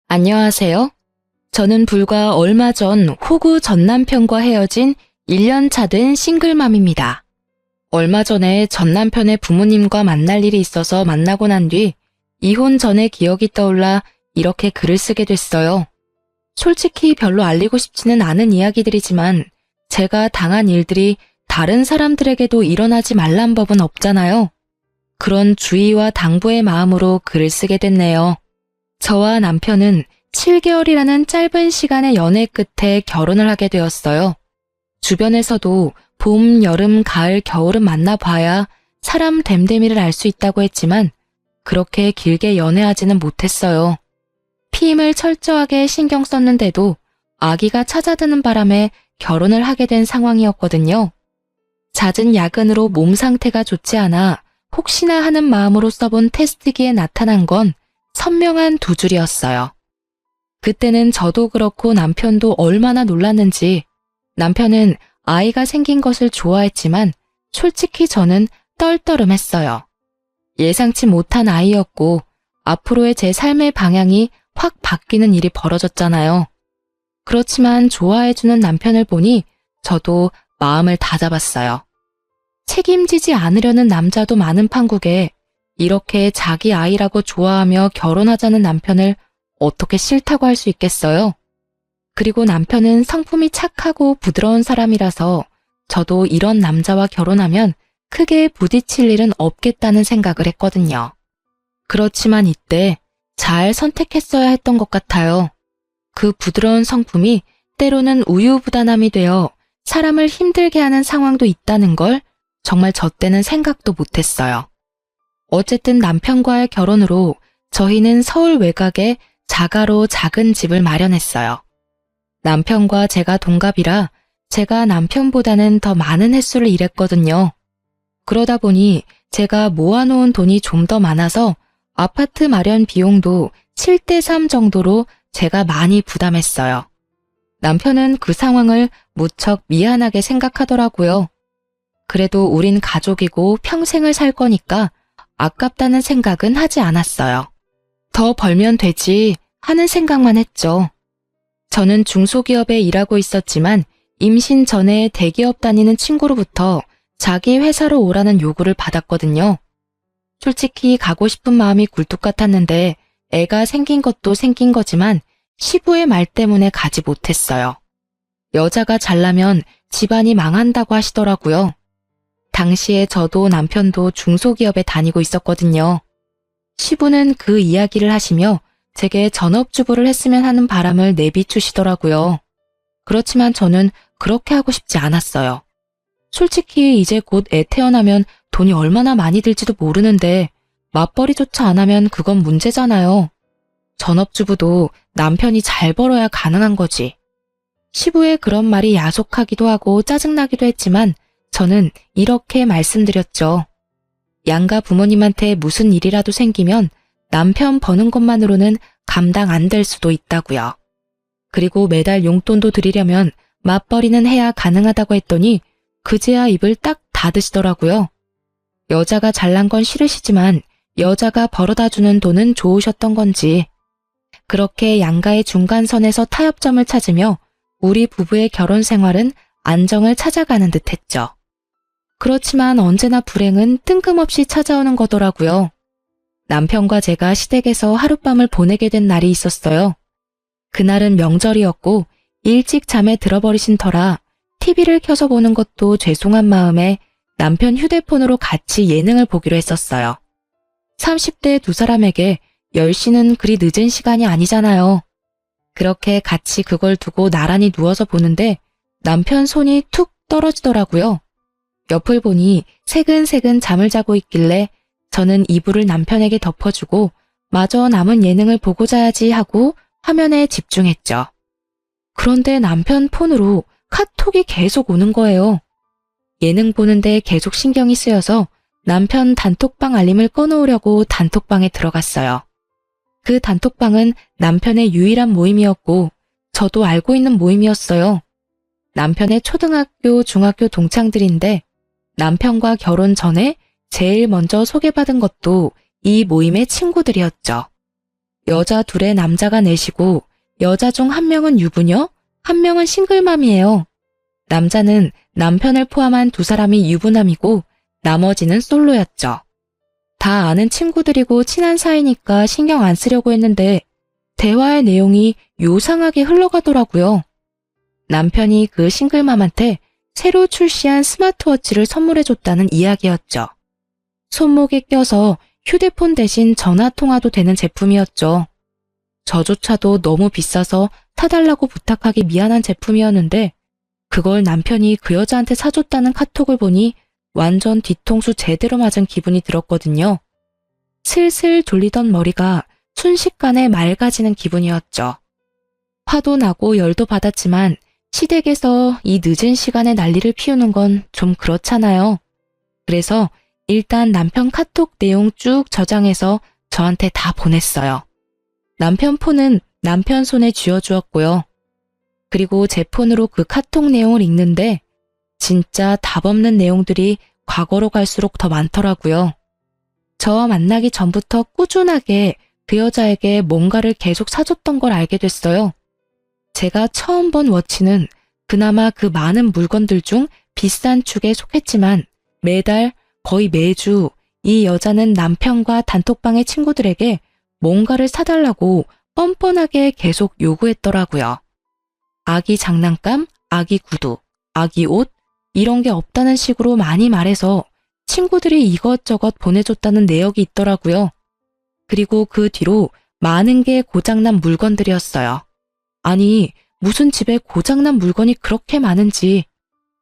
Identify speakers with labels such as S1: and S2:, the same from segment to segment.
S1: 안녕하세요. 저는 불과 얼마 전 호구 전 남편과 헤어진 1년 차 된 싱글맘입니다. 얼마 전에 전 남편의 부모님과 만날 일이 있어서 만나고 난 뒤 이혼 전의 기억이 떠올라 이렇게 글을 쓰게 됐어요. 솔직히 별로 알리고 싶지는 않은 이야기들이지만 제가 당한 일들이 다른 사람들에게도 일어나지 말란 법은 없잖아요. 그런 주의와 당부의 마음으로 글을 쓰게 됐네요. 저와 남편은 7개월이라는 짧은 시간의 연애 끝에 결혼을 하게 되었어요. 주변에서도 봄, 여름, 가을, 겨울은 만나봐야 사람 됨됨이를 알 수 있다고 했지만 그렇게 길게 연애하지는 못했어요. 피임을 철저하게 신경 썼는데도 아기가 찾아드는 바람에 결혼을 하게 된 상황이었거든요. 잦은 야근으로 몸 상태가 좋지 않아 혹시나 하는 마음으로 써본 테스트기에 나타난 건 선명한 두 줄이었어요. 그때는 저도 그렇고 남편도 얼마나 놀랐는지. 남편은 아이가 생긴 것을 좋아했지만 솔직히 저는 떨떠름했어요. 예상치 못한 아이였고 앞으로의 제 삶의 방향이 확 바뀌는 일이 벌어졌잖아요. 그렇지만 좋아해주는 남편을 보니 저도 마음을 다잡았어요. 책임지지 않으려는 남자도 많은 판국에 이렇게 자기 아이라고 좋아하며 결혼하자는 남편을 어떻게 싫다고 할 수 있겠어요? 그리고 남편은 성품이 착하고 부드러운 사람이라서 저도 이런 남자와 결혼하면 크게 부딪힐 일은 없겠다는 생각을 했거든요. 그렇지만 이때 잘 선택했어야 했던 것 같아요. 그 부드러운 성품이 때로는 우유부단함이 되어 사람을 힘들게 하는 상황도 있다는 걸 정말 저 때는 생각도 못했어요. 어쨌든 남편과의 결혼으로 저희는 서울 외곽에 자가로 작은 집을 마련했어요. 남편과 제가 동갑이라 제가 남편보다는 더 많은 횟수를 일했거든요. 그러다 보니 제가 모아놓은 돈이 좀 더 많아서 아파트 마련 비용도 7대3 정도로 제가 많이 부담했어요. 남편은 그 상황을 무척 미안하게 생각하더라고요. 그래도 우린 가족이고 평생을 살 거니까 아깝다는 생각은 하지 않았어요. 더 벌면 되지 하는 생각만 했죠. 저는 중소기업에 일하고 있었지만 임신 전에 대기업 다니는 친구로부터 자기 회사로 오라는 요구를 받았거든요. 솔직히 가고 싶은 마음이 굴뚝 같았는데 애가 생긴 것도 생긴 거지만 시부의 말 때문에 가지 못했어요. 여자가 잘나면 집안이 망한다고 하시더라고요. 당시에 저도 남편도 중소기업에 다니고 있었거든요. 시부는 그 이야기를 하시며 제게 전업주부를 했으면 하는 바람을 내비추시더라고요. 그렇지만 저는 그렇게 하고 싶지 않았어요. 솔직히 이제 곧 애 태어나면 돈이 얼마나 많이 들지도 모르는데 맞벌이조차 안 하면 그건 문제잖아요. 전업주부도 남편이 잘 벌어야 가능한 거지. 시부의 그런 말이 야속하기도 하고 짜증나기도 했지만 저는 이렇게 말씀드렸죠. 양가 부모님한테 무슨 일이라도 생기면 남편 버는 것만으로는 감당 안 될 수도 있다고요. 그리고 매달 용돈도 드리려면 맞벌이는 해야 가능하다고 했더니 그제야 입을 딱 닫으시더라고요. 여자가 잘난 건 싫으시지만 여자가 벌어다 주는 돈은 좋으셨던 건지. 그렇게 양가의 중간선에서 타협점을 찾으며 우리 부부의 결혼 생활은 안정을 찾아가는 듯 했죠. 그렇지만 언제나 불행은 뜬금없이 찾아오는 거더라고요. 남편과 제가 시댁에서 하룻밤을 보내게 된 날이 있었어요. 그날은 명절이었고 일찍 잠에 들어버리신 터라 TV를 켜서 보는 것도 죄송한 마음에 남편 휴대폰으로 같이 예능을 보기로 했었어요. 30대 두 사람에게 10시는 그리 늦은 시간이 아니잖아요. 그렇게 같이 그걸 두고 나란히 누워서 보는데 남편 손이 툭 떨어지더라고요. 옆을 보니 새근새근 잠을 자고 있길래 저는 이불을 남편에게 덮어주고 마저 남은 예능을 보고 자야지 하고 화면에 집중했죠. 그런데 남편 폰으로 카톡이 계속 오는 거예요. 예능 보는데 계속 신경이 쓰여서 남편 단톡방 알림을 꺼놓으려고 단톡방에 들어갔어요. 그 단톡방은 남편의 유일한 모임이었고 저도 알고 있는 모임이었어요. 남편의 초등학교, 중학교 동창들인데 남편과 결혼 전에 제일 먼저 소개받은 것도 이 모임의 친구들이었죠. 여자 둘에 남자가 넷이고 여자 중 한 명은 유부녀, 한 명은 싱글맘이에요. 남자는 남편을 포함한 두 사람이 유부남이고 나머지는 솔로였죠. 다 아는 친구들이고 친한 사이니까 신경 안 쓰려고 했는데 대화의 내용이 요상하게 흘러가더라고요. 남편이 그 싱글맘한테 새로 출시한 스마트워치를 선물해줬다는 이야기였죠. 손목에 껴서 휴대폰 대신 전화통화도 되는 제품이었죠. 저조차도 너무 비싸서 사달라고 부탁하기 미안한 제품이었는데 그걸 남편이 그 여자한테 사줬다는 카톡을 보니 완전 뒤통수 제대로 맞은 기분이 들었거든요. 슬슬 돌리던 머리가 순식간에 맑아지는 기분이었죠. 화도 나고 열도 받았지만 시댁에서 이 늦은 시간에 난리를 피우는 건 좀 그렇잖아요. 그래서 일단 남편 카톡 내용 쭉 저장해서 저한테 다 보냈어요. 남편 폰은 남편 손에 쥐어주었고요. 그리고 제 폰으로 그 카톡 내용을 읽는데 진짜 답 없는 내용들이 과거로 갈수록 더 많더라고요. 저와 만나기 전부터 꾸준하게 그 여자에게 뭔가를 계속 사줬던 걸 알게 됐어요. 제가 처음 본 워치는 그나마 그 많은 물건들 중 비싼 축에 속했지만 매달 거의 매주 이 여자는 남편과 단톡방의 친구들에게 뭔가를 사달라고 뻔뻔하게 계속 요구했더라고요. 아기 장난감, 아기 구두, 아기 옷 이런 게 없다는 식으로 많이 말해서 친구들이 이것저것 보내줬다는 내역이 있더라고요. 그리고 그 뒤로 많은 게 고장난 물건들이었어요. 아니, 무슨 집에 고장난 물건이 그렇게 많은지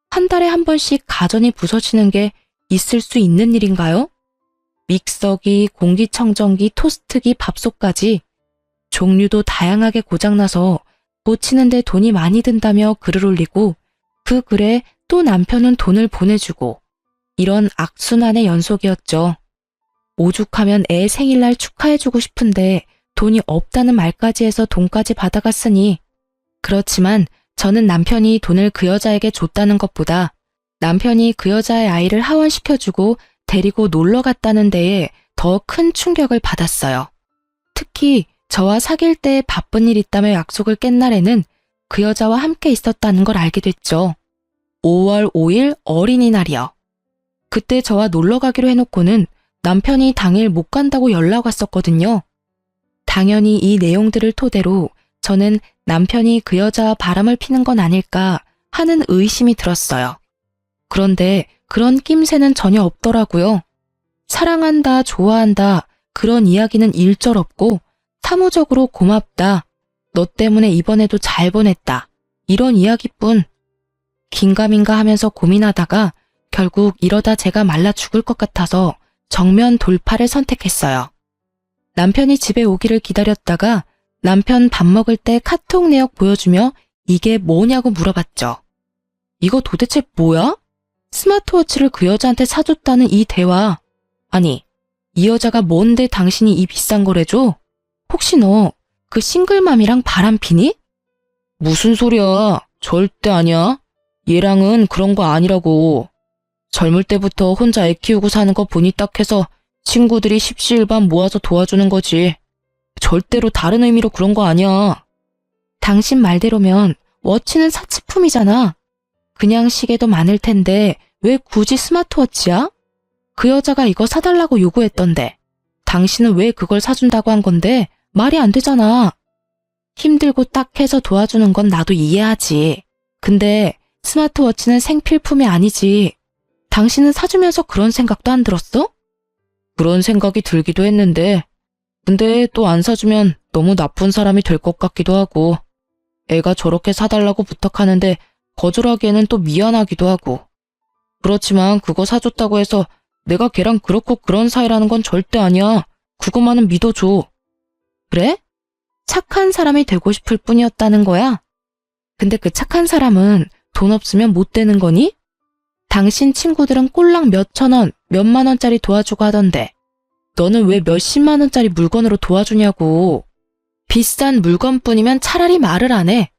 S1: 한 달에 한 번씩 가전이 부서지는 게 있을 수 있는 일인가요? 믹서기, 공기청정기, 토스트기, 밥솥까지 종류도 다양하게 고장나서 고치는데 돈이 많이 든다며 글을 올리고 그 글에 또 남편은 돈을 보내주고 이런 악순환의 연속이었죠. 오죽하면 애 생일날 축하해주고 싶은데 돈이 없다는 말까지 해서 돈까지 받아갔으니 그렇지만 저는 남편이 돈을 그 여자에게 줬다는 것보다 남편이 그 여자의 아이를 하원시켜주고 데리고 놀러 갔다는 데에 더 큰 충격을 받았어요. 특히 저와 사귈 때 바쁜 일 있다며 약속을 깬 날에는 그 여자와 함께 있었다는 걸 알게 됐죠. 5월 5일 어린이날이요. 그때 저와 놀러 가기로 해놓고는 남편이 당일 못 간다고 연락 왔었거든요. 당연히 이 내용들을 토대로 저는 남편이 그 여자와 바람을 피는 건 아닐까 하는 의심이 들었어요. 그런데 그런 낌새는 전혀 없더라고요. 사랑한다, 좋아한다 그런 이야기는 일절 없고 사무적으로 고맙다, 너 때문에 이번에도 잘 보냈다 이런 이야기뿐. 긴가민가 하면서 고민하다가 결국 이러다 제가 말라 죽을 것 같아서 정면 돌파를 선택했어요. 남편이 집에 오기를 기다렸다가 남편 밥 먹을 때 카톡 내역 보여주며 이게 뭐냐고 물어봤죠. 이거 도대체 뭐야? 스마트워치를 그 여자한테 사줬다는 이 대화. 아니, 이 여자가 뭔데 당신이 이 비싼 걸 해줘? 혹시 너 그 싱글맘이랑 바람피니? 무슨 소리야? 절대 아니야. 얘랑은 그런 거 아니라고. 젊을 때부터 혼자 애 키우고 사는 거 보니 딱 해서 친구들이 십시일반 모아서 도와주는 거지. 절대로 다른 의미로 그런 거 아니야. 당신 말대로면 워치는 사치품이잖아. 그냥 시계도 많을 텐데 왜 굳이 스마트워치야? 그 여자가 이거 사달라고 요구했던데 당신은 왜 그걸 사준다고 한 건데 말이 안 되잖아. 힘들고 딱 해서 도와주는 건 나도 이해하지. 근데 스마트워치는 생필품이 아니지. 당신은 사주면서 그런 생각도 안 들었어? 그런 생각이 들기도 했는데 근데 또 안 사주면 너무 나쁜 사람이 될 것 같기도 하고 애가 저렇게 사달라고 부탁하는데 거절하기에는 또 미안하기도 하고 그렇지만 그거 사줬다고 해서 내가 걔랑 그렇고 그런 사이라는 건 절대 아니야. 그것만은 믿어줘. 그래? 착한 사람이 되고 싶을 뿐이었다는 거야? 근데 그 착한 사람은 돈 없으면 못 되는 거니? 당신 친구들은 꼴랑 몇천 원, 몇만 원짜리 도와주고 하던데 너는 왜 몇십만 원짜리 물건으로 도와주냐고. 비싼 물건뿐이면 차라리 말을 안 해.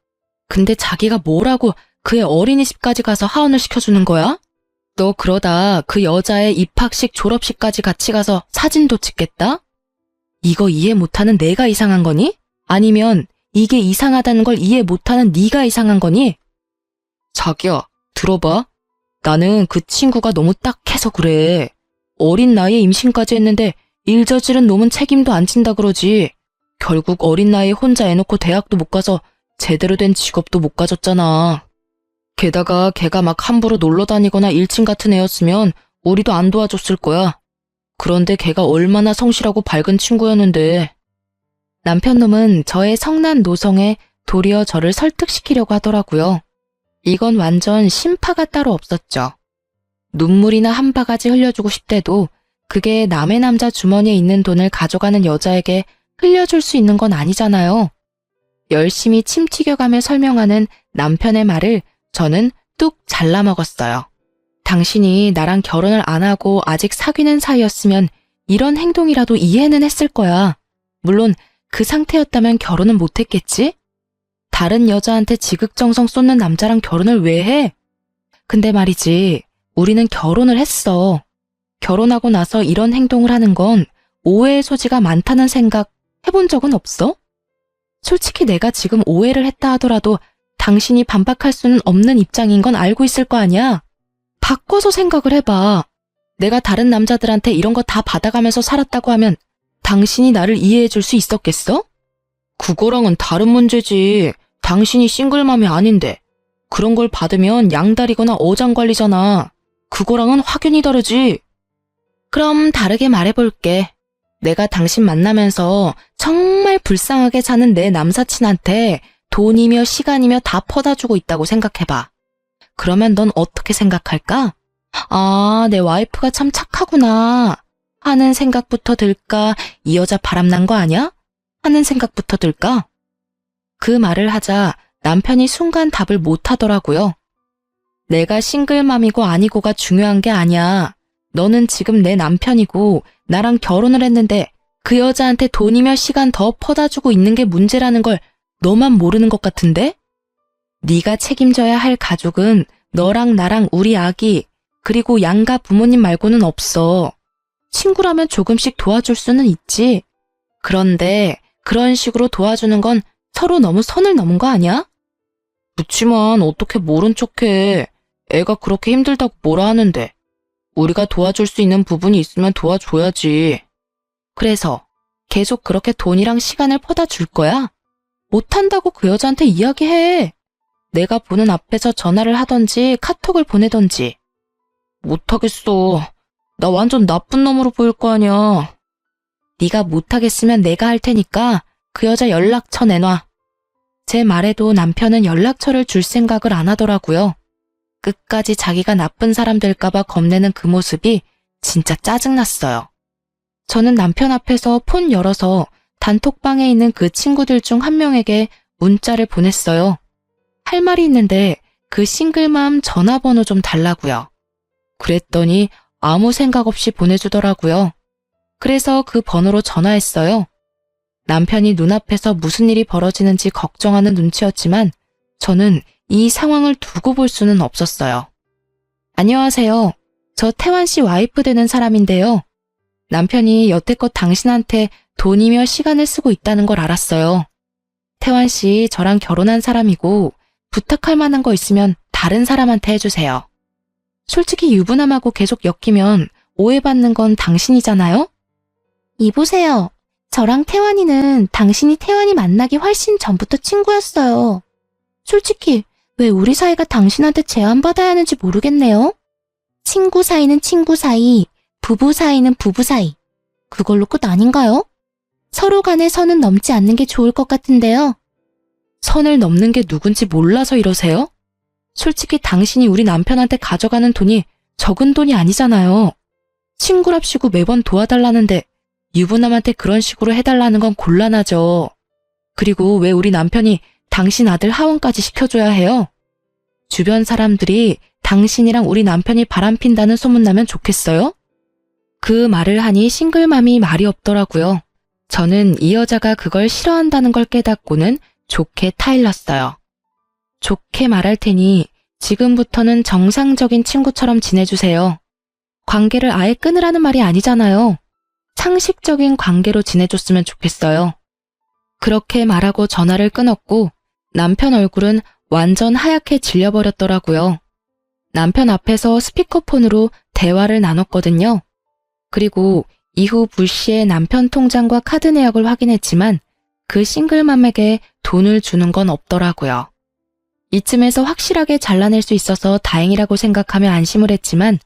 S1: 근데 자기가 뭐라고 그의 어린이집까지 가서 하원을 시켜주는 거야? 너 그러다 그 여자의 입학식, 졸업식까지 같이 가서 사진도 찍겠다? 이거 이해 못하는 내가 이상한 거니? 아니면 이게 이상하다는 걸 이해 못하는 네가 이상한 거니? 자기야, 들어봐. 나는 그 친구가 너무 딱해서 그래. 어린 나이에 임신까지 했는데 일 저지른 놈은 책임도 안 진다 그러지. 결국 어린 나이에 혼자 애 놓고 대학도 못 가서 제대로 된 직업도 못 가졌잖아. 게다가 걔가 막 함부로 놀러 다니거나 일진 같은 애였으면 우리도 안 도와줬을 거야. 그런데 걔가 얼마나 성실하고 밝은 친구였는데. 남편 놈은 저의 성난 노성에 도리어 저를 설득시키려고 하더라고요. 이건 완전 심파가 따로 없었죠. 눈물이나 한 바가지 흘려주고 싶대도 그게 남의 남자 주머니에 있는 돈을 가져가는 여자에게 흘려줄 수 있는 건 아니잖아요. 열심히 침 튀겨가며 설명하는 남편의 말을 저는 뚝 잘라 먹었어요. 당신이 나랑 결혼을 안 하고 아직 사귀는 사이였으면 이런 행동이라도 이해는 했을 거야. 물론 그 상태였다면 결혼은 못 했겠지? 다른 여자한테 지극정성 쏟는 남자랑 결혼을 왜 해? 근데 말이지, 우리는 결혼을 했어. 결혼하고 나서 이런 행동을 하는 건 오해의 소지가 많다는 생각 해본 적은 없어? 솔직히 내가 지금 오해를 했다 하더라도 당신이 반박할 수는 없는 입장인 건 알고 있을 거 아니야? 바꿔서 생각을 해봐. 내가 다른 남자들한테 이런 거 다 받아가면서 살았다고 하면 당신이 나를 이해해 줄 수 있었겠어? 그거랑은 다른 문제지. 당신이 싱글맘이 아닌데. 그런 걸 받으면 양다리거나 어장관리잖아. 그거랑은 확연히 다르지. 그럼 다르게 말해볼게. 내가 당신 만나면서 정말 불쌍하게 사는 내 남사친한테 돈이며 시간이며 다 퍼다 주고 있다고 생각해봐. 그러면 넌 어떻게 생각할까? 아, 내 와이프가 참 착하구나 하는 생각부터 들까? 이 여자 바람난 거 아니야? 하는 생각부터 들까? 그 말을 하자 남편이 순간 답을 못 하더라고요. 내가 싱글맘이고 아니고가 중요한 게 아니야. 너는 지금 내 남편이고 나랑 결혼을 했는데 그 여자한테 돈이며 시간 더 퍼다 주고 있는 게 문제라는 걸 너만 모르는 것 같은데? 네가 책임져야 할 가족은 너랑 나랑 우리 아기 그리고 양가 부모님 말고는 없어. 친구라면 조금씩 도와줄 수는 있지. 그런데 그런 식으로 도와주는 건 서로 너무 선을 넘은 거 아니야? 그치만 어떻게 모른 척해. 애가 그렇게 힘들다고 뭐라 하는데. 우리가 도와줄 수 있는 부분이 있으면 도와줘야지. 그래서 계속 그렇게 돈이랑 시간을 퍼다 줄 거야? 못한다고 그 여자한테 이야기해. 내가 보는 앞에서 전화를 하던지 카톡을 보내던지. 못하겠어. 나 완전 나쁜 놈으로 보일 거 아니야. 네가 못하겠으면 내가 할 테니까 그 여자 연락처 내놔. 제 말에도 남편은 연락처를 줄 생각을 안 하더라고요. 끝까지 자기가 나쁜 사람 될까봐 겁내는 그 모습이 진짜 짜증났어요. 저는 남편 앞에서 폰 열어서 단톡방에 있는 그 친구들 중 한 명에게 문자를 보냈어요. 할 말이 있는데 그 싱글맘 전화번호 좀 달라고요. 그랬더니 아무 생각 없이 보내주더라고요. 그래서 그 번호로 전화했어요. 남편이 눈앞에서 무슨 일이 벌어지는지 걱정하는 눈치였지만 저는 이 상황을 두고 볼 수는 없었어요. 안녕하세요. 저 태환 씨 와이프 되는 사람인데요. 남편이 여태껏 당신한테 돈이며 시간을 쓰고 있다는 걸 알았어요. 태환 씨 저랑 결혼한 사람이고 부탁할 만한 거 있으면 다른 사람한테 해주세요. 솔직히 유부남하고 계속 엮이면 오해받는 건 당신이잖아요? 이보세요. 저랑 태환이는 당신이 태환이 만나기 훨씬 전부터 친구였어요. 솔직히 왜 우리 사이가 당신한테 제안받아야 하는지 모르겠네요. 친구 사이는 친구 사이, 부부 사이는 부부 사이. 그걸로 끝 아닌가요? 서로 간의 선은 넘지 않는 게 좋을 것 같은데요. 선을 넘는 게 누군지 몰라서 이러세요? 솔직히 당신이 우리 남편한테 가져가는 돈이 적은 돈이 아니잖아요. 친구랍시고 매번 도와달라는데 유부남한테 그런 식으로 해달라는 건 곤란하죠. 그리고 왜 우리 남편이 당신 아들 하원까지 시켜줘야 해요? 주변 사람들이 당신이랑 우리 남편이 바람핀다는 소문나면 좋겠어요? 그 말을 하니 싱글맘이 말이 없더라고요. 저는 이 여자가 그걸 싫어한다는 걸 깨닫고는 좋게 타일렀어요. 좋게 말할 테니 지금부터는 정상적인 친구처럼 지내주세요. 관계를 아예 끊으라는 말이 아니잖아요. 상식적인 관계로 지내줬으면 좋겠어요. 그렇게 말하고 전화를 끊었고 남편 얼굴은 완전 하얗게 질려버렸더라고요. 남편 앞에서 스피커폰으로 대화를 나눴거든요. 그리고 이후 불시에 남편 통장과 카드 내역을 확인했지만 그 싱글맘에게 돈을 주는 건 없더라고요. 이쯤에서 확실하게 잘라낼 수 있어서 다행이라고 생각하며 안심을 했지만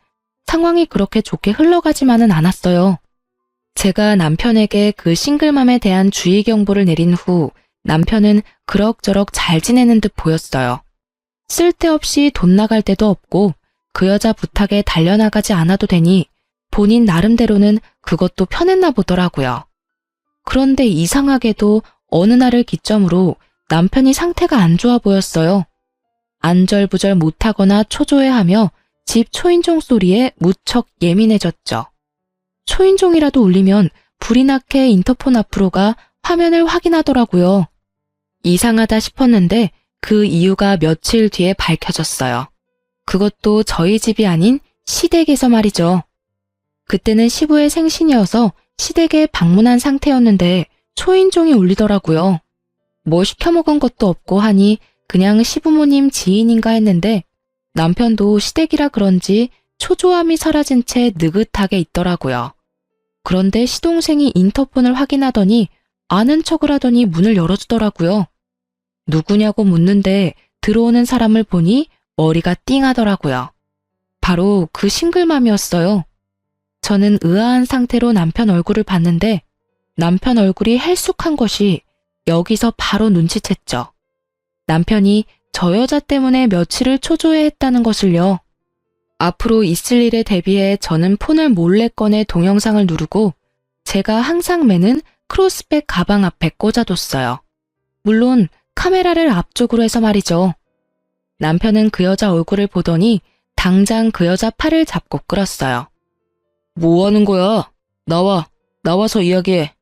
S1: 상황이 그렇게 좋게 흘러가지만은 않았어요. 제가 남편에게 그 싱글맘에 대한 주의 경보를 내린 후 남편은 그럭저럭 잘 지내는 듯 보였어요. 쓸데없이 돈 나갈 데도 없고 그 여자 부탁에 달려나가지 않아도 되니 본인 나름대로는 그것도 편했나 보더라고요. 그런데 이상하게도 어느 날을 기점으로 남편이 상태가 안 좋아 보였어요. 안절부절 못하거나 초조해하며 집 초인종 소리에 무척 예민해졌죠. 초인종이라도 울리면 불이 나게 인터폰 앞으로 가 화면을 확인하더라고요. 이상하다 싶었는데 그 이유가 며칠 뒤에 밝혀졌어요. 그것도 저희 집이 아닌 시댁에서 말이죠. 그때는 시부의 생신이어서 시댁에 방문한 상태였는데 초인종이 울리더라고요. 뭐 시켜 먹은 것도 없고 하니 그냥 시부모님 지인인가 했는데 남편도 시댁이라 그런지 초조함이 사라진 채 느긋하게 있더라고요. 그런데 시동생이 인터폰을 확인하더니 아는 척을 하더니 문을 열어주더라고요. 누구냐고 묻는데 들어오는 사람을 보니 머리가 띵하더라고요. 바로 그 싱글맘이었어요. 저는 의아한 상태로 남편 얼굴을 봤는데 남편 얼굴이 헬쑥한 것이 여기서 바로 눈치챘죠. 남편이 저 여자 때문에 며칠을 초조해했다는 것을요. 앞으로 있을 일에 대비해 저는 폰을 몰래 꺼내 동영상을 누르고 제가 항상 매는 크로스백 가방 앞에 꽂아뒀어요. 물론 카메라를 앞쪽으로 해서 말이죠. 남편은 그 여자 얼굴을 보더니 당장 그 여자 팔을 잡고 끌었어요. 뭐 하는 거야? 나와서 이야기해.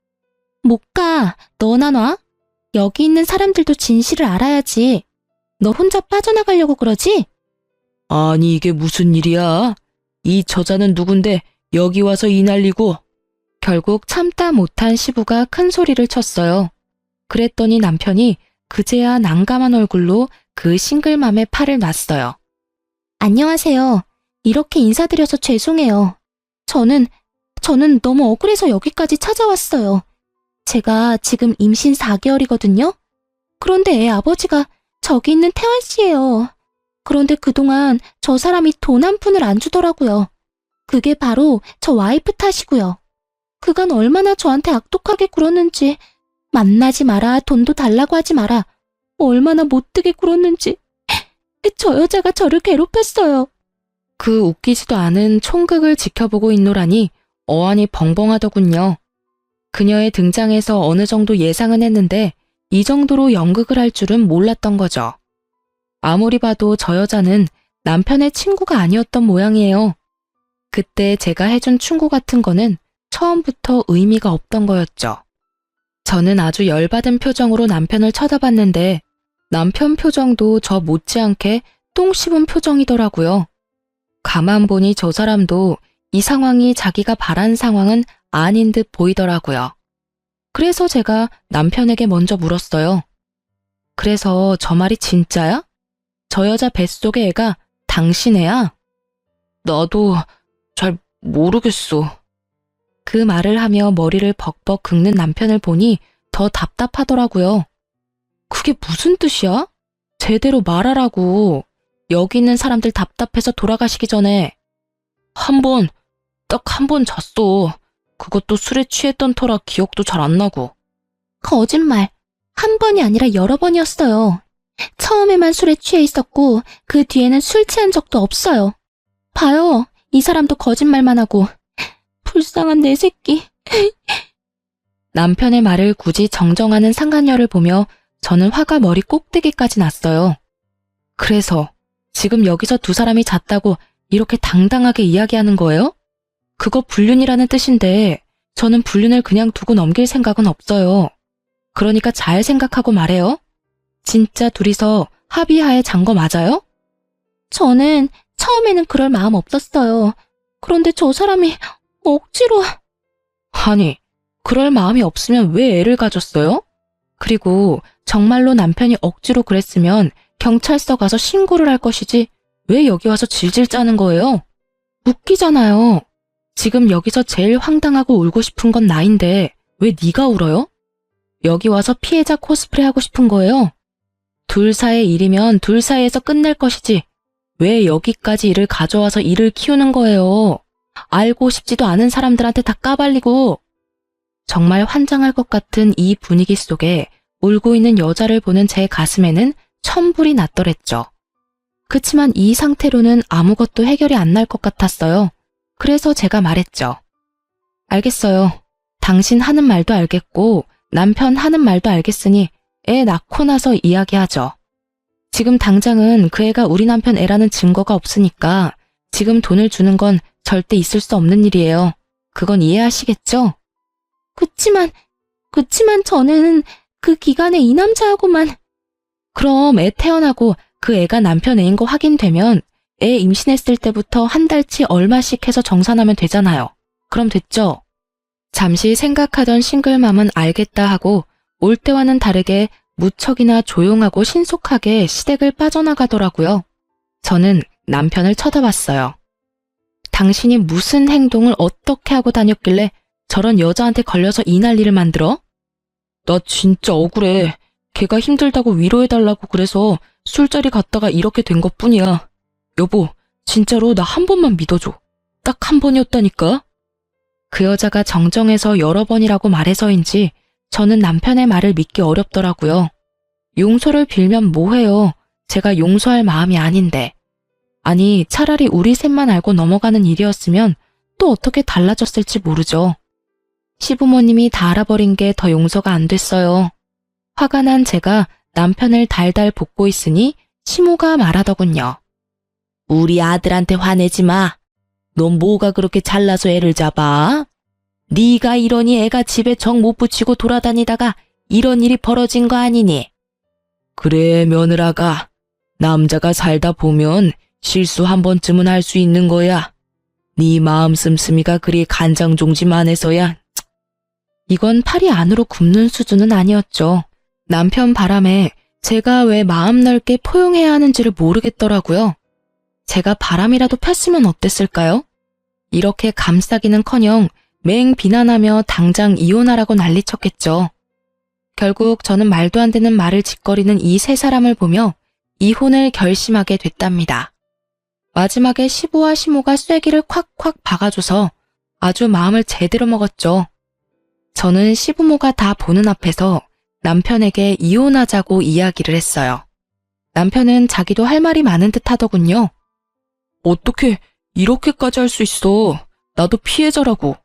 S1: 못 가. 너나 놔? 여기 있는 사람들도 진실을 알아야지. 너 혼자 빠져나가려고 그러지? 아니 이게 무슨 일이야? 이 저자는 누군데 여기 와서 이 난리고. 결국 참다 못한 시부가 큰 소리를 쳤어요. 그랬더니 남편이 그제야 난감한 얼굴로 그 싱글맘의 팔을 놨어요. 안녕하세요. 이렇게 인사드려서 죄송해요. 저는 너무 억울해서 여기까지 찾아왔어요. 제가 지금 임신 4개월이거든요. 그런데 애 아버지가 저기 있는 태환 씨예요. 그런데 그동안 저 사람이 돈 한 푼을 안 주더라고요. 그게 바로 저 와이프 탓이고요. 그간 얼마나 저한테 악독하게 굴었는지, 만나지 마라, 돈도 달라고 하지 마라, 얼마나 못되게 굴었는지. 저 여자가 저를 괴롭혔어요. 그 웃기지도 않은 총극을 지켜보고 있노라니 어안이 벙벙하더군요. 그녀의 등장에서 어느 정도 예상은 했는데 이 정도로 연극을 할 줄은 몰랐던 거죠. 아무리 봐도 저 여자는 남편의 친구가 아니었던 모양이에요. 그때 제가 해준 충고 같은 거는 처음부터 의미가 없던 거였죠. 저는 아주 열받은 표정으로 남편을 쳐다봤는데 남편 표정도 저 못지않게 똥 씹은 표정이더라고요. 가만 보니 저 사람도 이 상황이 자기가 바란 상황은 아닌 듯 보이더라고요. 그래서 제가 남편에게 먼저 물었어요. 그래서 저 말이 진짜야? 저 여자 뱃속의 애가 당신 애야? 나도 잘 모르겠어. 그 말을 하며 머리를 벅벅 긁는 남편을 보니 더 답답하더라고요. 그게 무슨 뜻이야? 제대로 말하라고. 여기 있는 사람들 답답해서 돌아가시기 전에. 딱 한 번 잤어. 그것도 술에 취했던 터라 기억도 잘 안 나고. 거짓말. 한 번이 아니라 여러 번이었어요. 처음에만 술에 취해 있었고 그 뒤에는 술 취한 적도 없어요. 봐요. 이 사람도 거짓말만 하고. 불쌍한 내 새끼. 남편의 말을 굳이 정정하는 상간녀를 보며 저는 화가 머리 꼭대기까지 났어요. 그래서 지금 여기서 두 사람이 잤다고 이렇게 당당하게 이야기하는 거예요? 그거 불륜이라는 뜻인데 저는 불륜을 그냥 두고 넘길 생각은 없어요. 그러니까 잘 생각하고 말해요. 진짜 둘이서 합의하에 잔 거 맞아요? 저는 처음에는 그럴 마음 없었어요. 그런데 저 사람이 억지로... 아니, 그럴 마음이 없으면 왜 애를 가졌어요? 그리고 정말로 남편이 억지로 그랬으면 경찰서 가서 신고를 할 것이지 왜 여기 와서 질질 짜는 거예요? 웃기잖아요. 지금 여기서 제일 황당하고 울고 싶은 건 나인데 왜 네가 울어요? 여기 와서 피해자 코스프레 하고 싶은 거예요? 둘 사이의 일이면 둘 사이에서 끝낼 것이지 왜 여기까지 일을 가져와서 일을 키우는 거예요? 알고 싶지도 않은 사람들한테 다 까발리고. 정말 환장할 것 같은 이 분위기 속에 울고 있는 여자를 보는 제 가슴에는 천불이 났더랬죠. 그치만 이 상태로는 아무것도 해결이 안 날 것 같았어요. 그래서 제가 말했죠. 알겠어요. 당신 하는 말도 알겠고 남편 하는 말도 알겠으니 애 낳고 나서 이야기하죠. 지금 당장은 그 애가 우리 남편 애라는 증거가 없으니까 지금 돈을 주는 건 절대 있을 수 없는 일이에요. 그건 이해하시겠죠? 그치만 저는 그 기간에 이 남자하고만. 그럼 애 태어나고 그 애가 남편 애인 거 확인되면 애 임신했을 때부터 한 달치 얼마씩 해서 정산하면 되잖아요. 그럼 됐죠? 잠시 생각하던 싱글맘은 알겠다 하고 올 때와는 다르게 무척이나 조용하고 신속하게 시댁을 빠져나가더라고요. 저는 남편을 쳐다봤어요. 당신이 무슨 행동을 어떻게 하고 다녔길래 저런 여자한테 걸려서 이 난리를 만들어? 나 진짜 억울해. 걔가 힘들다고 위로해달라고 그래서 술자리 갔다가 이렇게 된 것뿐이야. 여보, 진짜로 나 한 번만 믿어줘. 딱 한 번이었다니까? 그 여자가 정정해서 여러 번이라고 말해서인지 저는 남편의 말을 믿기 어렵더라고요. 용서를 빌면 뭐해요. 제가 용서할 마음이 아닌데. 아니, 차라리 우리 셋만 알고 넘어가는 일이었으면 또 어떻게 달라졌을지 모르죠. 시부모님이 다 알아버린 게 더 용서가 안 됐어요. 화가 난 제가 남편을 달달 볶고 있으니 시모가 말하더군요. 우리 아들한테 화내지 마. 넌 뭐가 그렇게 잘나서 애를 잡아? 네가 이러니 애가 집에 정 못 붙이고 돌아다니다가 이런 일이 벌어진 거 아니니? 그래, 며느라가. 남자가 살다 보면 실수 한 번쯤은 할 수 있는 거야. 네 마음 씀씀이가 그리 간장종지만해서야. 이건 팔이 안으로 굽는 수준은 아니었죠. 남편 바람에 제가 왜 마음 넓게 포용해야 하는지를 모르겠더라고요. 제가 바람이라도 폈으면 어땠을까요? 이렇게 감싸기는커녕 맹 비난하며 당장 이혼하라고 난리쳤겠죠. 결국 저는 말도 안 되는 말을 짓거리는 이 세 사람을 보며 이혼을 결심하게 됐답니다. 마지막에 시부와 시모가 쐐기를 콱콱 박아줘서 아주 마음을 제대로 먹었죠. 저는 시부모가 다 보는 앞에서 남편에게 이혼하자고 이야기를 했어요. 남편은 자기도 할 말이 많은 듯 하더군요. 어떻게 이렇게까지 할 수 있어. 나도 피해자라고.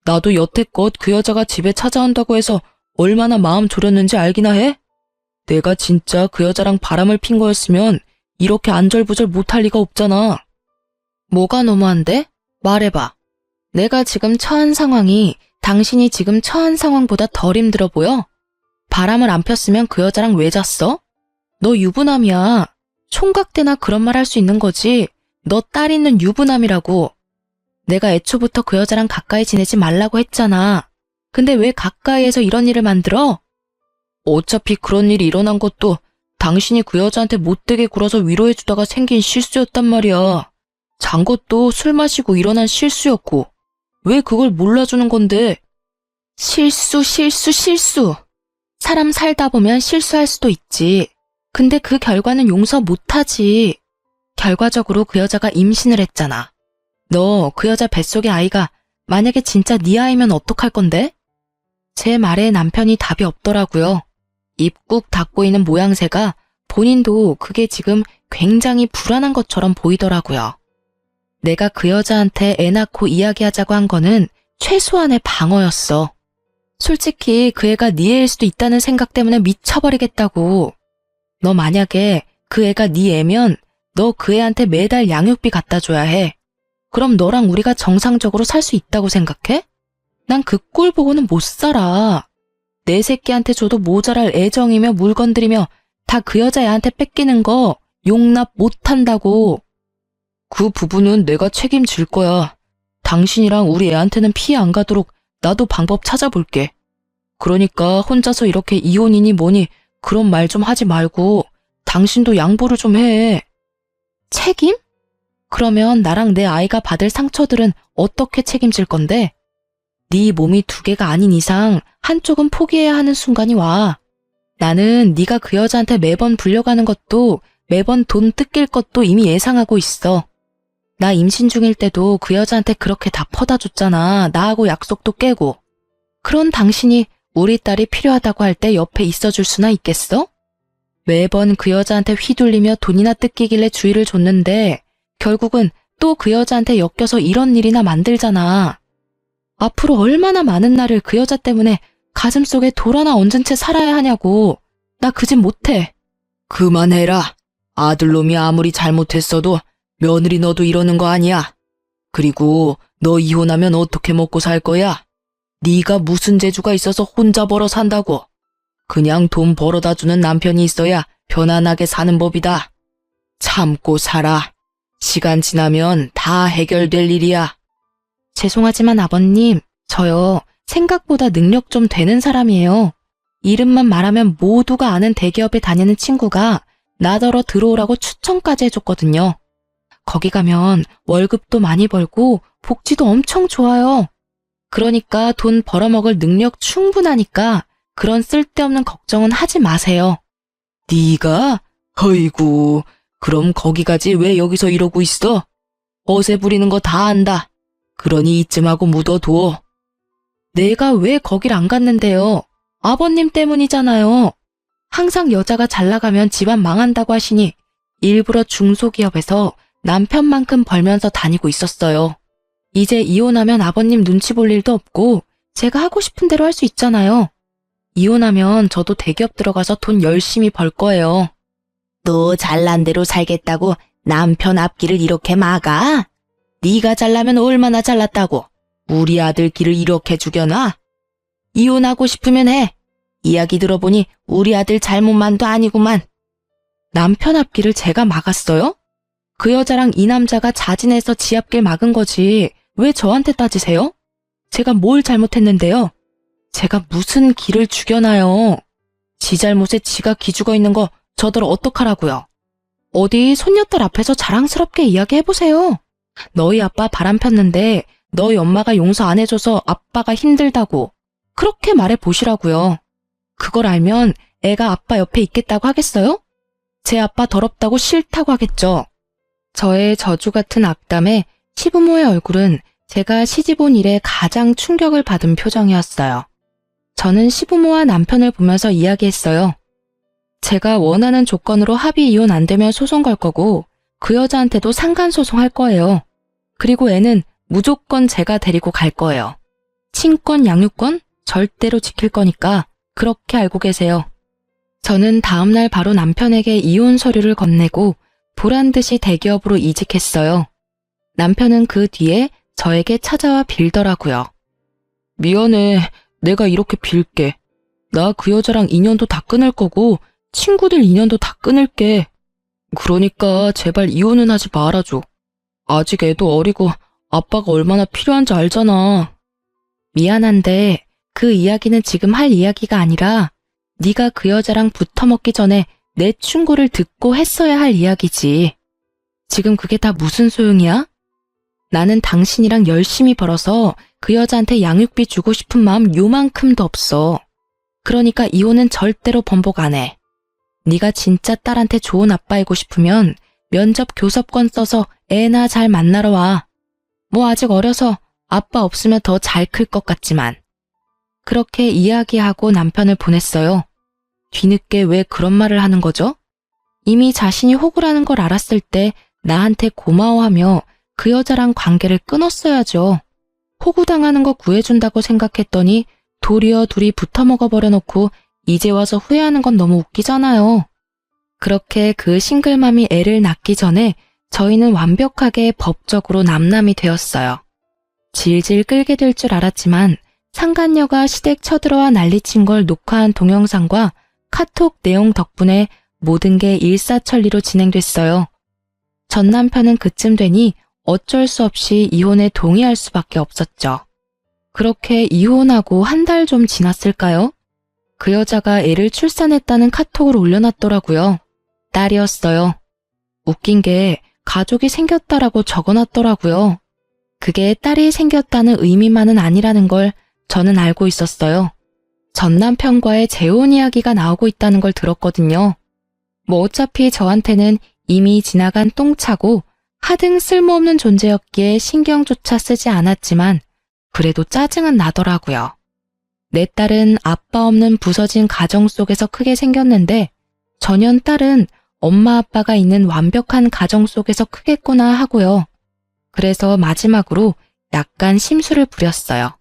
S1: 나도 여태껏 그 여자가 집에 찾아온다고 해서 얼마나 마음 졸였는지 알기나 해? 내가 진짜 그 여자랑 바람을 핀 거였으면 이렇게 안절부절 못할 리가 없잖아. 뭐가 너무한데? 말해봐. 내가 지금 처한 상황이 당신이 지금 처한 상황보다 덜 힘들어 보여? 바람을 안 폈으면 그 여자랑 왜 잤어? 너 유부남이야. 총각 때나 그런 말 할 수 있는 거지. 너 딸 있는 유부남이라고. 내가 애초부터 그 여자랑 가까이 지내지 말라고 했잖아. 근데 왜 가까이에서 이런 일을 만들어? 어차피 그런 일이 일어난 것도 당신이 그 여자한테 못되게 굴어서 위로해주다가 생긴 실수였단 말이야. 잔 것도 술 마시고 일어난 실수였고 왜 그걸 몰라주는 건데? 실수. 사람 살다 보면 실수할 수도 있지. 근데 그 결과는 용서 못하지. 결과적으로 그 여자가 임신을 했잖아. 너 그 여자 뱃속의 아이가 만약에 진짜 네 아이면 어떡할 건데? 제 말에 남편이 답이 없더라고요. 입 꾹 닫고 있는 모양새가 본인도 그게 지금 굉장히 불안한 것처럼 보이더라고요. 내가 그 여자한테 애 낳고 이야기하자고 한 거는 최소한의 방어였어. 솔직히 그 애가 네 애일 수도 있다는 생각 때문에 미쳐버리겠다고. 너 만약에 그 애가 네 애면 너 그 애한테 매달 양육비 갖다 줘야 해. 그럼 너랑 우리가 정상적으로 살 수 있다고 생각해? 난 그 꼴 보고는 못 살아. 내 새끼한테 줘도 모자랄 애정이며 물건들이며 다 그 여자애한테 뺏기는 거 용납 못한다고. 그 부분은 내가 책임질 거야. 당신이랑 우리 애한테는 피해 안 가도록 나도 방법 찾아볼게. 그러니까 혼자서 이렇게 이혼이니 뭐니 그런 말 좀 하지 말고 당신도 양보를 좀 해. 책임? 그러면 나랑 내 아이가 받을 상처들은 어떻게 책임질 건데? 네 몸이 두 개가 아닌 이상 한쪽은 포기해야 하는 순간이 와. 나는 네가 그 여자한테 매번 불려가는 것도 매번 돈 뜯길 것도 이미 예상하고 있어. 나 임신 중일 때도 그 여자한테 그렇게 다 퍼다 줬잖아. 나하고 약속도 깨고. 그런 당신이 우리 딸이 필요하다고 할 때 옆에 있어줄 수나 있겠어? 매번 그 여자한테 휘둘리며 돈이나 뜯기길래 주의를 줬는데 결국은 또 그 여자한테 엮여서 이런 일이나 만들잖아. 앞으로 얼마나 많은 날을 그 여자 때문에 가슴속에 돌 하나 얹은 채 살아야 하냐고. 나 그 짓 못해. 그만해라. 아들놈이 아무리 잘못했어도 며느리 너도 이러는 거 아니야. 그리고 너 이혼하면 어떻게 먹고 살 거야? 네가 무슨 재주가 있어서 혼자 벌어 산다고. 그냥 돈 벌어다 주는 남편이 있어야 편안하게 사는 법이다. 참고 살아. 시간 지나면 다 해결될 일이야. 죄송하지만 아버님, 저요 생각보다 능력 좀 되는 사람이에요. 이름만 말하면 모두가 아는 대기업에 다니는 친구가 나더러 들어오라고 추천까지 해줬거든요. 거기 가면 월급도 많이 벌고 복지도 엄청 좋아요. 그러니까 돈 벌어먹을 능력 충분하니까 그런 쓸데없는 걱정은 하지 마세요. 네가? 어이구, 그럼 거기 가지 왜 여기서 이러고 있어? 어세 부리는 거 다 안다. 그러니 이쯤하고 묻어둬. 내가 왜 거길 안 갔는데요? 아버님 때문이잖아요. 항상 여자가 잘 나가면 집안 망한다고 하시니 일부러 중소기업에서 남편만큼 벌면서 다니고 있었어요. 이제 이혼하면 아버님 눈치 볼 일도 없고 제가 하고 싶은 대로 할 수 있잖아요. 이혼하면 저도 대기업 들어가서 돈 열심히 벌 거예요. 너 잘난 대로 살겠다고 남편 앞길을 이렇게 막아? 네가 잘나면 얼마나 잘났다고 우리 아들 길을 이렇게 죽여놔? 이혼하고 싶으면 해. 이야기 들어보니 우리 아들 잘못만도 아니구만. 남편 앞길을 제가 막았어요? 그 여자랑 이 남자가 자진해서 지 앞길 막은 거지 왜 저한테 따지세요? 제가 뭘 잘못했는데요? 제가 무슨 길을 죽여놔요? 지 잘못에 지가 기죽어 있는 거 저들 어떡하라고요? 어디 손녀딸 앞에서 자랑스럽게 이야기해보세요. 너희 아빠 바람 폈는데 너희 엄마가 용서 안 해줘서 아빠가 힘들다고 그렇게 말해보시라고요. 그걸 알면 애가 아빠 옆에 있겠다고 하겠어요? 제 아빠 더럽다고 싫다고 하겠죠. 저의 저주 같은 악담에 시부모의 얼굴은 제가 시집 온 이래 가장 충격을 받은 표정이었어요. 저는 시부모와 남편을 보면서 이야기했어요. 제가 원하는 조건으로 합의 이혼 안 되면 소송 걸 거고 그 여자한테도 상간소송 할 거예요. 그리고 애는 무조건 제가 데리고 갈 거예요. 친권, 양육권 절대로 지킬 거니까 그렇게 알고 계세요. 저는 다음날 바로 남편에게 이혼 서류를 건네고 보란듯이 대기업으로 이직했어요. 남편은 그 뒤에 저에게 찾아와 빌더라고요. 미안해. 내가 이렇게 빌게. 나 그 여자랑 인연도 다 끊을 거고 친구들 인연도 다 끊을게. 그러니까 제발 이혼은 하지 말아줘. 아직 애도 어리고 아빠가 얼마나 필요한지 알잖아. 미안한데 그 이야기는 지금 할 이야기가 아니라 네가 그 여자랑 붙어먹기 전에 내 충고를 듣고 했어야 할 이야기지. 지금 그게 다 무슨 소용이야? 나는 당신이랑 열심히 벌어서 그 여자한테 양육비 주고 싶은 마음 요만큼도 없어. 그러니까 이혼은 절대로 번복 안 해. 네가 진짜 딸한테 좋은 아빠이고 싶으면 면접 교섭권 써서 애나 잘 만나러 와. 뭐 아직 어려서 아빠 없으면 더 잘 클 것 같지만. 그렇게 이야기하고 남편을 보냈어요. 뒤늦게 왜 그런 말을 하는 거죠? 이미 자신이 호구라는 걸 알았을 때 나한테 고마워하며 그 여자랑 관계를 끊었어야죠. 호구당하는 거 구해준다고 생각했더니 도리어 둘이 붙어먹어 버려놓고 이제 와서 후회하는 건 너무 웃기잖아요. 그렇게 그 싱글맘이 애를 낳기 전에 저희는 완벽하게 법적으로 남남이 되었어요. 질질 끌게 될 줄 알았지만 상간녀가 시댁 쳐들어와 난리친 걸 녹화한 동영상과 카톡 내용 덕분에 모든 게 일사천리로 진행됐어요. 전 남편은 그쯤 되니 어쩔 수 없이 이혼에 동의할 수밖에 없었죠. 그렇게 이혼하고 한 달 좀 지났을까요? 그 여자가 애를 출산했다는 카톡을 올려놨더라고요. 딸이었어요. 웃긴 게 가족이 생겼다라고 적어놨더라고요. 그게 딸이 생겼다는 의미만은 아니라는 걸 저는 알고 있었어요. 전 남편과의 재혼 이야기가 나오고 있다는 걸 들었거든요. 뭐 어차피 저한테는 이미 지나간 똥차고 하등 쓸모없는 존재였기에 신경조차 쓰지 않았지만 그래도 짜증은 나더라고요. 내 딸은 아빠 없는 부서진 가정 속에서 크게 생겼는데 전현 딸은 엄마 아빠가 있는 완벽한 가정 속에서 크겠구나 하고요. 그래서 마지막으로 약간 심술을 부렸어요.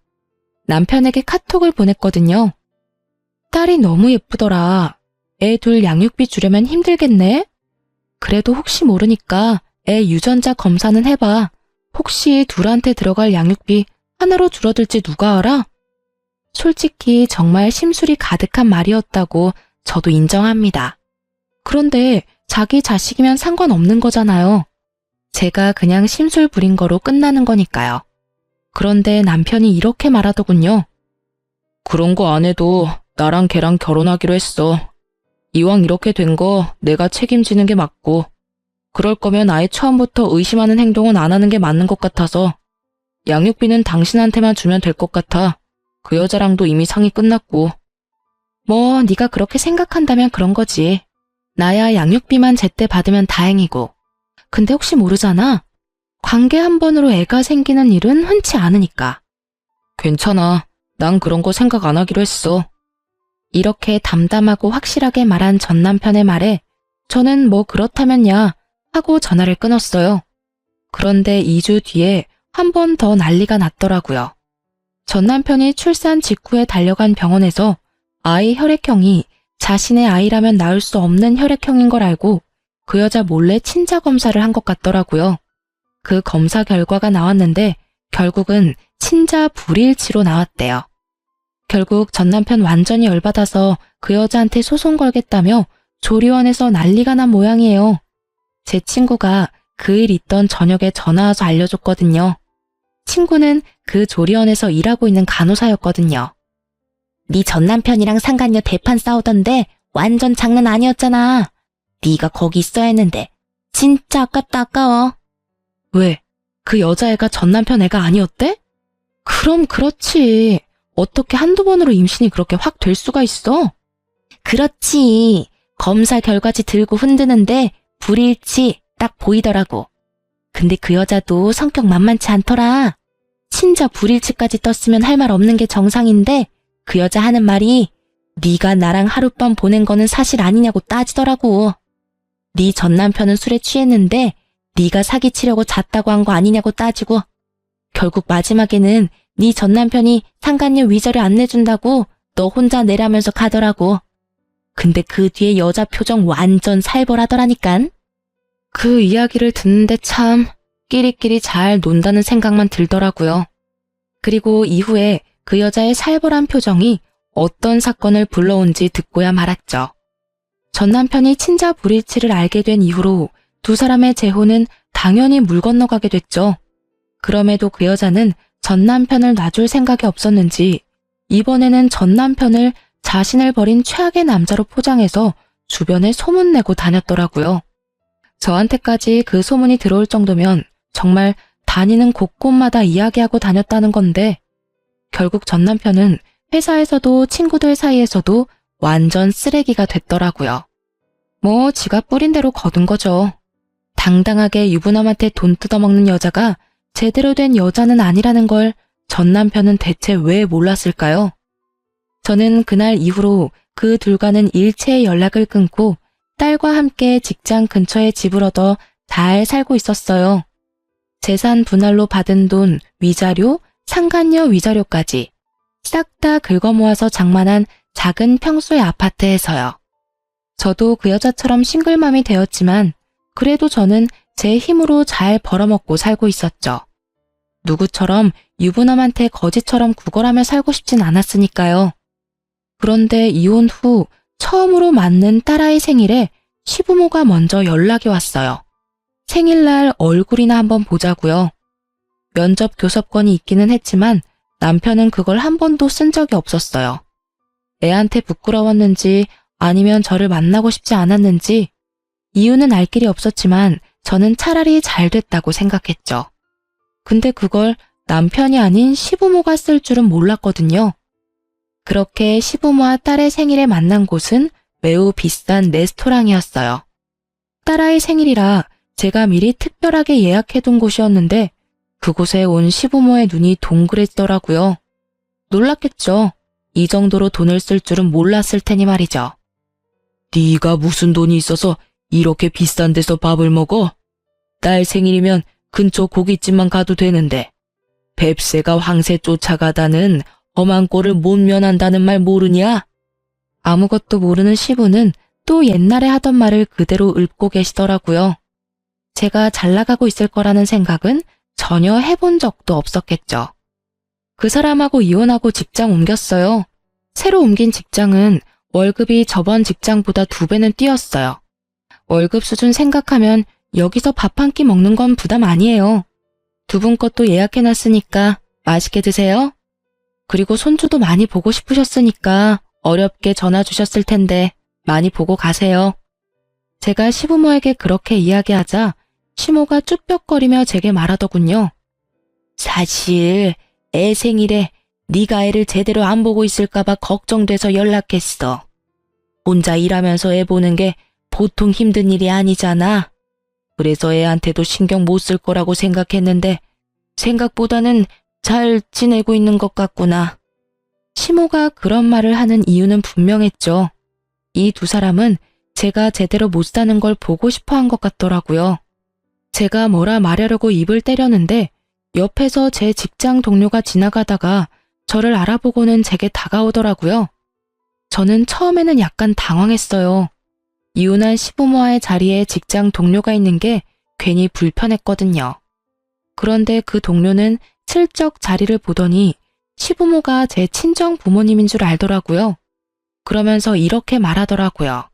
S1: 남편에게 카톡을 보냈거든요. 딸이 너무 예쁘더라. 애 둘 양육비 주려면 힘들겠네? 그래도 혹시 모르니까 애 유전자 검사는 해봐. 혹시 둘한테 들어갈 양육비 하나로 줄어들지 누가 알아? 솔직히 정말 심술이 가득한 말이었다고 저도 인정합니다. 그런데 자기 자식이면 상관없는 거잖아요. 제가 그냥 심술 부린 거로 끝나는 거니까요. 그런데 남편이 이렇게 말하더군요. 그런 거 안 해도 나랑 걔랑 결혼하기로 했어. 이왕 이렇게 된 거 내가 책임지는 게 맞고 그럴 거면 아예 처음부터 의심하는 행동은 안 하는 게 맞는 것 같아서 양육비는 당신한테만 주면 될 것 같아. 그 여자랑도 이미 상의 끝났고. 뭐 네가 그렇게 생각한다면 그런 거지. 나야 양육비만 제때 받으면 다행이고. 근데 혹시 모르잖아. 관계 한 번으로 애가 생기는 일은 흔치 않으니까. 괜찮아. 난 그런 거 생각 안 하기로 했어. 이렇게 담담하고 확실하게 말한 전 남편의 말에 저는 뭐 그렇다면야 하고 전화를 끊었어요. 그런데 2주 뒤에 한 번 더 난리가 났더라고요. 전 남편이 출산 직후에 달려간 병원에서 아이 혈액형이 자신의 아이라면 낳을 수 없는 혈액형인 걸 알고 그 여자 몰래 친자 검사를 한 것 같더라고요. 그 검사 결과가 나왔는데 결국은 친자 불일치로 나왔대요. 결국 전 남편 완전히 열받아서 그 여자한테 소송 걸겠다며 조리원에서 난리가 난 모양이에요. 제 친구가 그 일 있던 저녁에 전화 와서 알려줬거든요. 친구는 그 조리원에서 일하고 있는 간호사였거든요. 네 전 남편이랑 상간녀 대판 싸우던데 완전 장난 아니었잖아. 네가 거기 있어야 했는데 진짜 아깝다 아까워. 왜? 그 여자애가 전 남편 애가 아니었대? 그럼 그렇지. 어떻게 한두 번으로 임신이 그렇게 확 될 수가 있어? 그렇지. 검사 결과지 들고 흔드는데 불일치 딱 보이더라고. 근데 그 여자도 성격 만만치 않더라. 친자 불일치까지 떴으면 할 말 없는 게 정상인데 그 여자 하는 말이 네가 나랑 하룻밤 보낸 거는 사실 아니냐고 따지더라고. 네 전 남편은 술에 취했는데 네가 사기치려고 잤다고 한 거 아니냐고 따지고 결국 마지막에는 네 전 남편이 상간녀 위자료 안 내준다고 너 혼자 내라면서 가더라고. 근데 그 뒤에 여자 표정 완전 살벌하더라니깐. 그 이야기를 듣는데 참 끼리끼리 잘 논다는 생각만 들더라고요. 그리고 이후에 그 여자의 살벌한 표정이 어떤 사건을 불러온지 듣고야 말았죠. 전 남편이 친자 불일치를 알게 된 이후로 두 사람의 재혼은 당연히 물 건너가게 됐죠. 그럼에도 그 여자는 전 남편을 놔줄 생각이 없었는지 이번에는 전 남편을 자신을 버린 최악의 남자로 포장해서 주변에 소문내고 다녔더라고요. 저한테까지 그 소문이 들어올 정도면 정말 다니는 곳곳마다 이야기하고 다녔다는 건데 결국 전 남편은 회사에서도 친구들 사이에서도 완전 쓰레기가 됐더라고요. 뭐 지가 뿌린 대로 거둔 거죠. 당당하게 유부남한테 돈 뜯어먹는 여자가 제대로 된 여자는 아니라는 걸 전 남편은 대체 왜 몰랐을까요? 저는 그날 이후로 그 둘과는 일체의 연락을 끊고 딸과 함께 직장 근처에 집을 얻어 잘 살고 있었어요. 재산 분할로 받은 돈, 위자료, 상간녀 위자료까지 싹 다 긁어 모아서 장만한 작은 평수의 아파트에서요. 저도 그 여자처럼 싱글맘이 되었지만 그래도 저는 제 힘으로 잘 벌어먹고 살고 있었죠. 누구처럼 유부남한테 거지처럼 구걸하며 살고 싶진 않았으니까요. 그런데 이혼 후 처음으로 맞는 딸아이 생일에 시부모가 먼저 연락이 왔어요. 생일날 얼굴이나 한번 보자고요. 면접 교섭권이 있기는 했지만 남편은 그걸 한 번도 쓴 적이 없었어요. 애한테 부끄러웠는지 아니면 저를 만나고 싶지 않았는지 이유는 알 길이 없었지만 저는 차라리 잘 됐다고 생각했죠. 근데 그걸 남편이 아닌 시부모가 쓸 줄은 몰랐거든요. 그렇게 시부모와 딸의 생일에 만난 곳은 매우 비싼 레스토랑이었어요. 딸아이 생일이라 제가 미리 특별하게 예약해둔 곳이었는데 그곳에 온 시부모의 눈이 동그랬더라고요. 놀랐겠죠. 이 정도로 돈을 쓸 줄은 몰랐을 테니 말이죠. 네가 무슨 돈이 있어서 이렇게 비싼 데서 밥을 먹어? 딸 생일이면 근처 고깃집만 가도 되는데 뱁새가 황새 쫓아가다는 험한 꼴을 못 면한다는 말 모르냐? 아무것도 모르는 시부는 또 옛날에 하던 말을 그대로 읊고 계시더라고요. 제가 잘 나가고 있을 거라는 생각은 전혀 해본 적도 없었겠죠. 그 사람하고 이혼하고 직장 옮겼어요. 새로 옮긴 직장은 월급이 저번 직장보다 2배는 뛰었어요. 월급 수준 생각하면 여기서 밥 한 끼 먹는 건 부담 아니에요. 두 분 것도 예약해놨으니까 맛있게 드세요. 그리고 손주도 많이 보고 싶으셨으니까 어렵게 전화 주셨을 텐데 많이 보고 가세요. 제가 시부모에게 그렇게 이야기하자 시모가 쭈뼛거리며 제게 말하더군요. 사실 애 생일에 네가 애를 제대로 안 보고 있을까봐 걱정돼서 연락했어. 혼자 일하면서 애 보는 게 보통 힘든 일이 아니잖아. 그래서 애한테도 신경 못 쓸 거라고 생각했는데 생각보다는 잘 지내고 있는 것 같구나. 시모가 그런 말을 하는 이유는 분명했죠. 이 두 사람은 제가 제대로 못 사는 걸 보고 싶어 한 것 같더라고요. 제가 뭐라 말하려고 입을 때렸는데 옆에서 제 직장 동료가 지나가다가 저를 알아보고는 제게 다가오더라고요. 저는 처음에는 약간 당황했어요. 이혼한 시부모와의 자리에 직장 동료가 있는 게 괜히 불편했거든요. 그런데 그 동료는 슬쩍 자리를 보더니 시부모가 제 친정 부모님인 줄 알더라고요. 그러면서 이렇게 말하더라고요.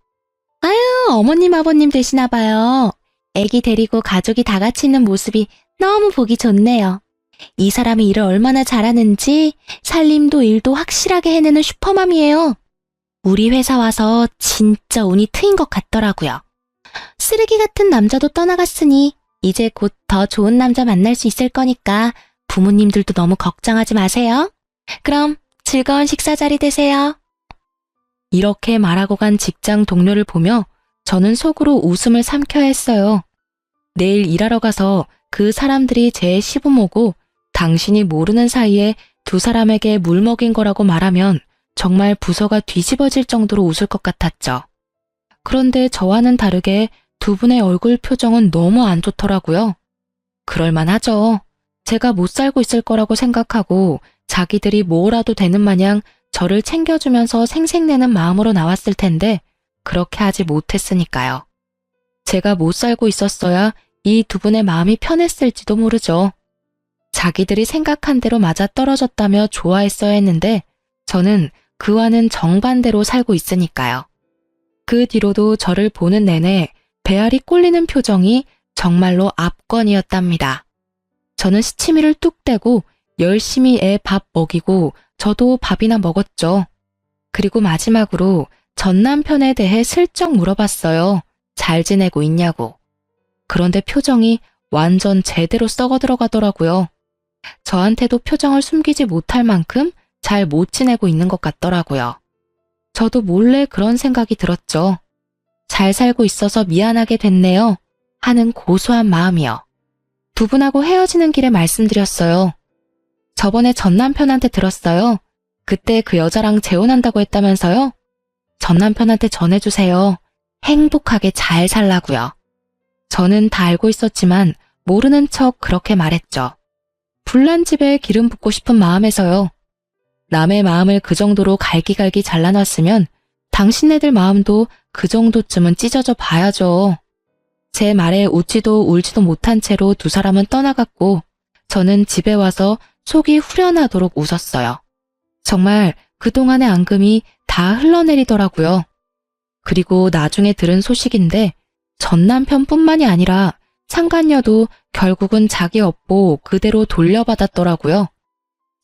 S1: 아유, 어머님 아버님 되시나 봐요. 애기 데리고 가족이 다 같이 있는 모습이 너무 보기 좋네요. 이 사람이 일을 얼마나 잘하는지 살림도 일도 확실하게 해내는 슈퍼맘이에요. 우리 회사 와서 진짜 운이 트인 것 같더라고요. 쓰레기 같은 남자도 떠나갔으니 이제 곧 더 좋은 남자 만날 수 있을 거니까 부모님들도 너무 걱정하지 마세요. 그럼 즐거운 식사 자리 되세요. 이렇게 말하고 간 직장 동료를 보며 저는 속으로 웃음을 삼켜야 했어요. 내일 일하러 가서 그 사람들이 제 시부모고 당신이 모르는 사이에 두 사람에게 물 먹인 거라고 말하면 정말 부서가 뒤집어질 정도로 웃을 것 같았죠. 그런데 저와는 다르게 두 분의 얼굴 표정은 너무 안 좋더라고요. 그럴만하죠. 제가 못 살고 있을 거라고 생각하고 자기들이 뭐라도 되는 마냥 저를 챙겨주면서 생색내는 마음으로 나왔을 텐데 그렇게 하지 못했으니까요. 제가 못 살고 있었어야 이 두 분의 마음이 편했을지도 모르죠. 자기들이 생각한 대로 맞아떨어졌다며 좋아했어야 했는데 저는 그와는 정반대로 살고 있으니까요. 그 뒤로도 저를 보는 내내 배알이 꼴리는 표정이 정말로 압권이었답니다. 저는 시치미를 뚝 떼고 열심히 애 밥 먹이고 저도 밥이나 먹었죠. 그리고 마지막으로 전 남편에 대해 슬쩍 물어봤어요. 잘 지내고 있냐고. 그런데 표정이 완전 제대로 썩어 들어가더라고요. 저한테도 표정을 숨기지 못할 만큼 잘 못 지내고 있는 것 같더라고요. 저도 몰래 그런 생각이 들었죠. 잘 살고 있어서 미안하게 됐네요. 하는 고소한 마음이요. 두 분하고 헤어지는 길에 말씀드렸어요. 저번에 전 남편한테 들었어요. 그때 그 여자랑 재혼한다고 했다면서요? 전 남편한테 전해주세요. 행복하게 잘 살라고요. 저는 다 알고 있었지만 모르는 척 그렇게 말했죠. 불난 집에 기름 붓고 싶은 마음에서요. 남의 마음을 그 정도로 갈기갈기 잘라놨으면 당신네들 마음도 그 정도쯤은 찢어져 봐야죠. 제 말에 웃지도 울지도 못한 채로 두 사람은 떠나갔고 저는 집에 와서 속이 후련하도록 웃었어요. 정말 그동안의 앙금이 다 흘러내리더라고요. 그리고 나중에 들은 소식인데 전 남편뿐만이 아니라 상간녀도 결국은 자기 업보 그대로 돌려받았더라고요.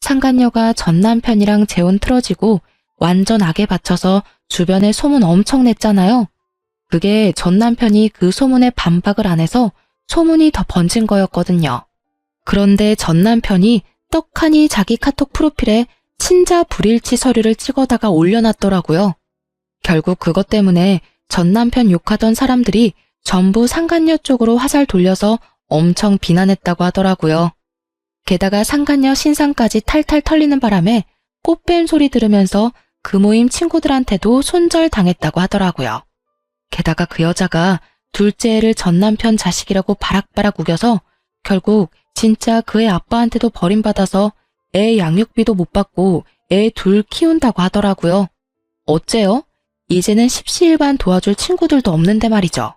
S1: 상간녀가 전 남편이랑 재혼 틀어지고 완전 악에 받쳐서 주변에 소문 엄청 냈잖아요. 그게 전 남편이 그 소문에 반박을 안 해서 소문이 더 번진 거였거든요. 그런데 전 남편이 떡하니 자기 카톡 프로필에 친자 불일치 서류를 찍어다가 올려놨더라고요. 결국 그것 때문에 전 남편 욕하던 사람들이 전부 상간녀 쪽으로 화살 돌려서 엄청 비난했다고 하더라고요. 게다가 상간녀 신상까지 탈탈 털리는 바람에 꽃뱀 소리 들으면서 그 모임 친구들한테도 손절당했다고 하더라고요. 게다가 그 여자가 둘째 애를 전 남편 자식이라고 바락바락 우겨서 결국 진짜 그 애 아빠한테도 버림받아서 애 양육비도 못 받고 애 둘 키운다고 하더라고요. 어째요? 이제는 십시일반 도와줄 친구들도 없는데 말이죠.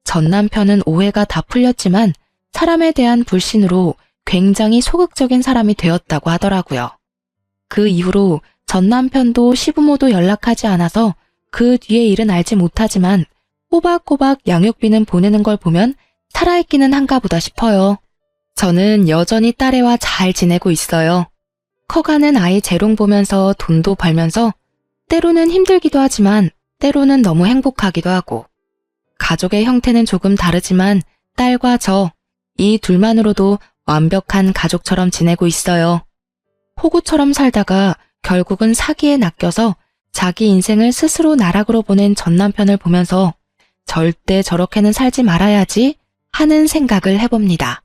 S1: 전 남편은 오해가 다 풀렸지만 사람에 대한 불신으로 굉장히 소극적인 사람이 되었다고 하더라고요. 그 이후로 전 남편도 시부모도 연락하지 않아서 그 뒤의 일은 알지 못하지만 꼬박꼬박 양육비는 보내는 걸 보면 살아있기는 한가 보다 싶어요. 저는 여전히 딸애와 잘 지내고 있어요. 커가는 아이 재롱 보면서 돈도 벌면서 때로는 힘들기도 하지만 때로는 너무 행복하기도 하고 가족의 형태는 조금 다르지만 딸과 저, 이 둘만으로도 완벽한 가족처럼 지내고 있어요. 호구처럼 살다가 결국은 사기에 낚여서 자기 인생을 스스로 나락으로 보낸 전 남편을 보면서 절대 저렇게는 살지 말아야지 하는 생각을 해봅니다.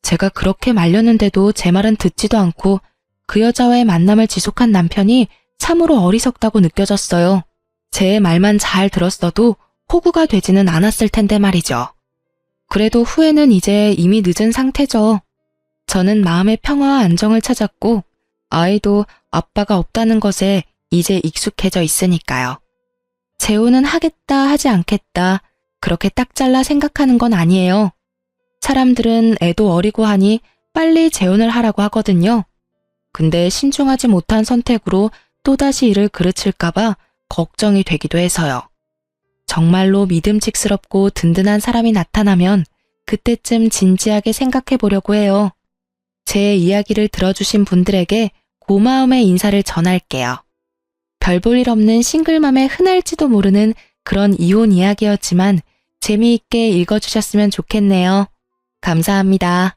S1: 제가 그렇게 말렸는데도 제 말은 듣지도 않고 그 여자와의 만남을 지속한 남편이 참으로 어리석다고 느껴졌어요. 제 말만 잘 들었어도 호구가 되지는 않았을 텐데 말이죠. 그래도 후회는 이제 이미 늦은 상태죠. 저는 마음의 평화와 안정을 찾았고 아이도 아빠가 없다는 것에 이제 익숙해져 있으니까요. 재혼은 하겠다 하지 않겠다 그렇게 딱 잘라 생각하는 건 아니에요. 사람들은 애도 어리고 하니 빨리 재혼을 하라고 하거든요. 근데 신중하지 못한 선택으로 또다시 일을 그르칠까봐 걱정이 되기도 해서요. 정말로 믿음직스럽고 든든한 사람이 나타나면 그때쯤 진지하게 생각해 보려고 해요. 제 이야기를 들어주신 분들에게 고마움의 인사를 전할게요. 별 볼 일 없는 싱글맘의 흔할지도 모르는 그런 이혼 이야기였지만 재미있게 읽어주셨으면 좋겠네요. 감사합니다.